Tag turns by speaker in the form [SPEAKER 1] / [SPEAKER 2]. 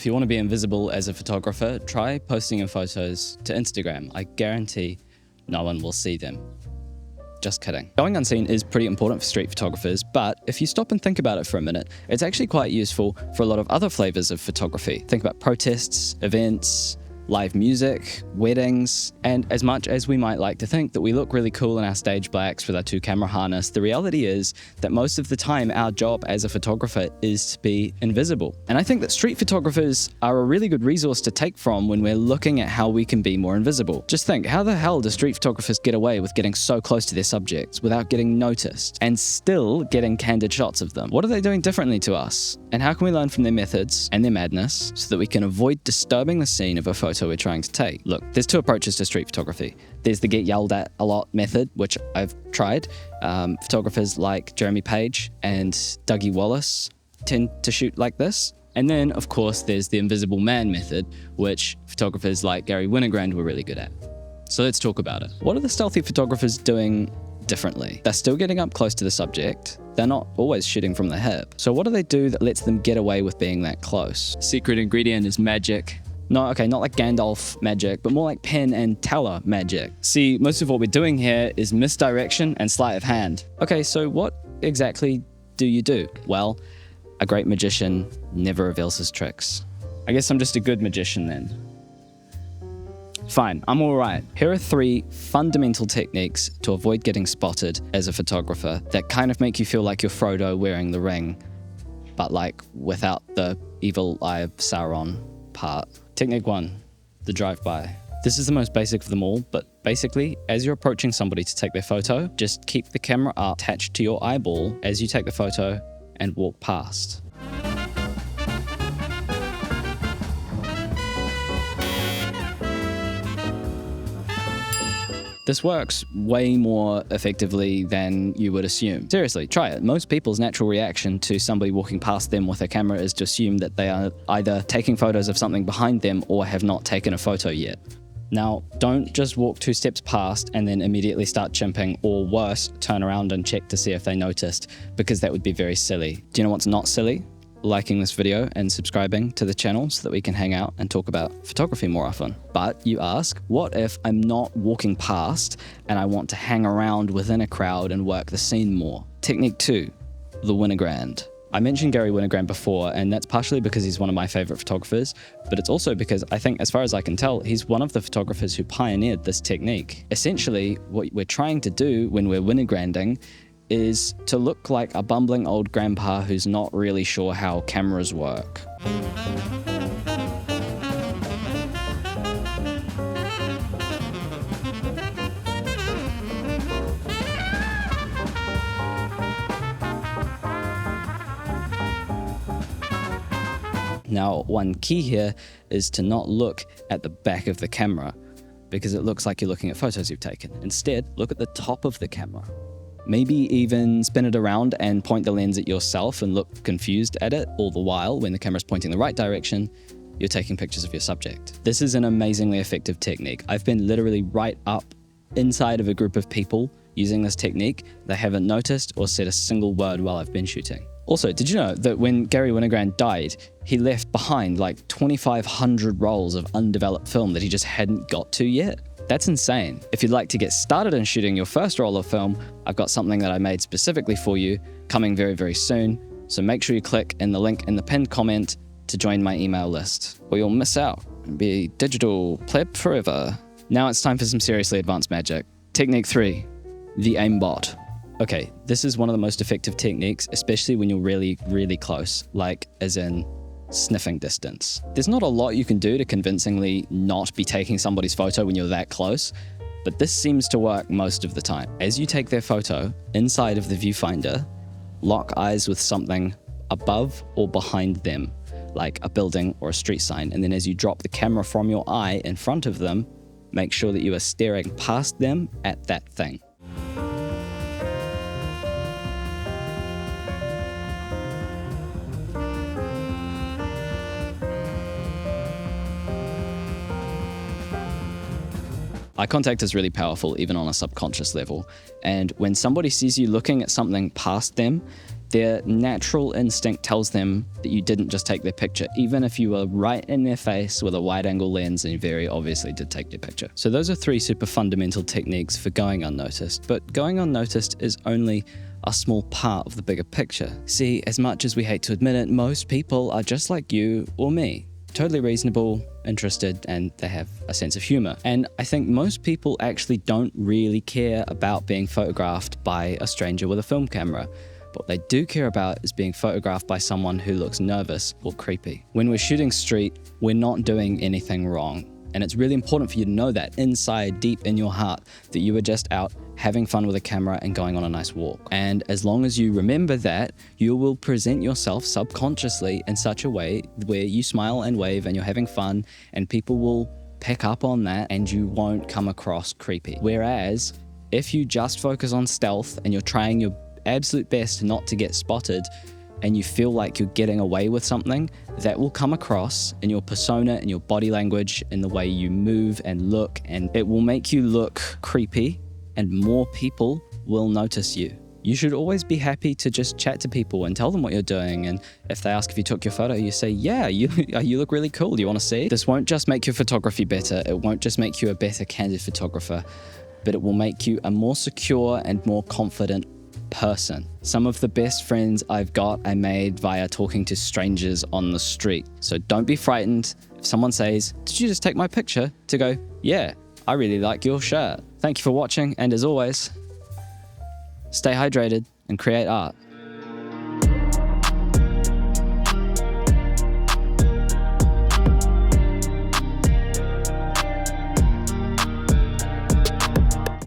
[SPEAKER 1] if you want to be invisible as a photographer, try posting your photos to Instagram. I guarantee no one will see them. Just kidding. Going unseen is pretty important for street photographers, but if you stop and think about it for a minute, it's actually quite useful for a lot of other flavors of photography. Think about protests, events, live music, weddings, and as much as we might like to think that we look really cool in our stage blacks with our 2-camera harness, the reality is that most of the time our job as a photographer is to be invisible. And I think that street photographers are a really good resource to take from when we're looking at how we can be more invisible. Just think, how the hell do street photographers get away with getting so close to their subjects without getting noticed and still getting candid shots of them? What are they doing differently to us? And how can we learn from their methods and their madness so that we can avoid disturbing the scene of a photo we're trying to take? Look, there's 2 approaches to street photography. There's the get yelled at a lot method, which I've tried. Photographers like Jeremy Page and Dougie Wallace tend to shoot like this. And then, of course, there's the invisible man method, which photographers like Gary Winogrand were really good at. So let's talk about it. What are the stealthy photographers doing differently? They're still getting up close to the subject. They're not always shooting from the hip. So what do they do that lets them get away with being that close? Secret ingredient is magic. No, okay, not like Gandalf magic, but more like Penn and Teller magic. See, most of what we're doing here is misdirection and sleight of hand. Okay, so what exactly do you do? Well, a great magician never reveals his tricks. I guess I'm just a good magician then. Fine, I'm all right. Here are 3 fundamental techniques to avoid getting spotted as a photographer that kind of make you feel like you're Frodo wearing the ring, but like without the evil eye of Sauron part. Technique 1, the drive-by. This is the most basic of them all, but basically, as you're approaching somebody to take their photo, just keep the camera up attached to your eyeball as you take the photo and walk past. This works way more effectively than you would assume. Seriously, try it. Most people's natural reaction to somebody walking past them with a camera is to assume that they are either taking photos of something behind them or have not taken a photo yet. Now, don't just walk 2 steps past and then immediately start chimping, or worse, turn around and check to see if they noticed, because that would be very silly. Do you know what's not silly? Liking this video and subscribing to the channel so that we can hang out and talk about photography more often. But you ask, what if I'm not walking past and I want to hang around within a crowd and work the scene more? Technique 2, the Winogrand. I mentioned Gary Winogrand before, and that's partially because he's one of my favorite photographers, but it's also because I think, as far as I can tell, he's one of the photographers who pioneered this technique. Essentially, what we're trying to do when we're Winogranding is to look like a bumbling old grandpa who's not really sure how cameras work. Now, one key here is to not look at the back of the camera, because it looks like you're looking at photos you've taken. Instead, look at the top of the camera. Maybe even spin it around and point the lens at yourself and look confused at it, all the while, when the camera's pointing the right direction, you're taking pictures of your subject. This is an amazingly effective technique. I've been literally right up inside of a group of people using this technique. They haven't noticed or said a single word while I've been shooting. Also, did you know that when Gary Winogrand died, he left behind like 2,500 rolls of undeveloped film that he just hadn't got to yet? That's insane. If you'd like to get started in shooting your first roll of film, I've got something that I made specifically for you coming very, very soon. So make sure you click in the link in the pinned comment to join my email list, or you'll miss out and be digital pleb forever. Now it's time for some seriously advanced magic. Technique 3, the aimbot. Okay, this is one of the most effective techniques, especially when you're really, really close, like as in sniffing distance. There's not a lot you can do to convincingly not be taking somebody's photo when you're that close, but this seems to work most of the time. As you take their photo, inside of the viewfinder, lock eyes with something above or behind them, like a building or a street sign, and then as you drop the camera from your eye in front of them, make sure that you are staring past them at that thing. Eye contact is really powerful, even on a subconscious level. And when somebody sees you looking at something past them, Their natural instinct tells them that you didn't just take their picture, even if you were right in their face with a wide-angle lens and you very obviously did take their picture. So those are 3 super fundamental techniques for going unnoticed, but going unnoticed is only a small part of the bigger picture. See, as much as we hate to admit it, most people are just like you or me. Totally reasonable, interested, and they have a sense of humor. And I think most people actually don't really care about being photographed by a stranger with a film camera. What they do care about is being photographed by someone who looks nervous or creepy. When we're shooting street, we're not doing anything wrong. And it's really important for you to know that inside, deep in your heart, that you were just out having fun with a camera and going on a nice walk. And as long as you remember that, you will present yourself subconsciously in such a way where you smile and wave and you're having fun, and people will pick up on that and you won't come across creepy. Whereas if you just focus on stealth and you're trying your absolute best not to get spotted, and you feel like you're getting away with something, that will come across in your persona, in your body language, in the way you move and look, and it will make you look creepy, and more people will notice you. You should always be happy to just chat to people and tell them what you're doing, and if they ask if you took your photo, you say, yeah, you look really cool, do you want to see? This won't just make your photography better, it won't just make you a better candid photographer, but it will make you a more secure and more confident person. Some of the best friends I've got I made via talking to strangers on the street. So don't be frightened if someone says, did you just take my picture? To go, yeah, I really like your shirt. Thank you for watching, and as always, stay hydrated and create art.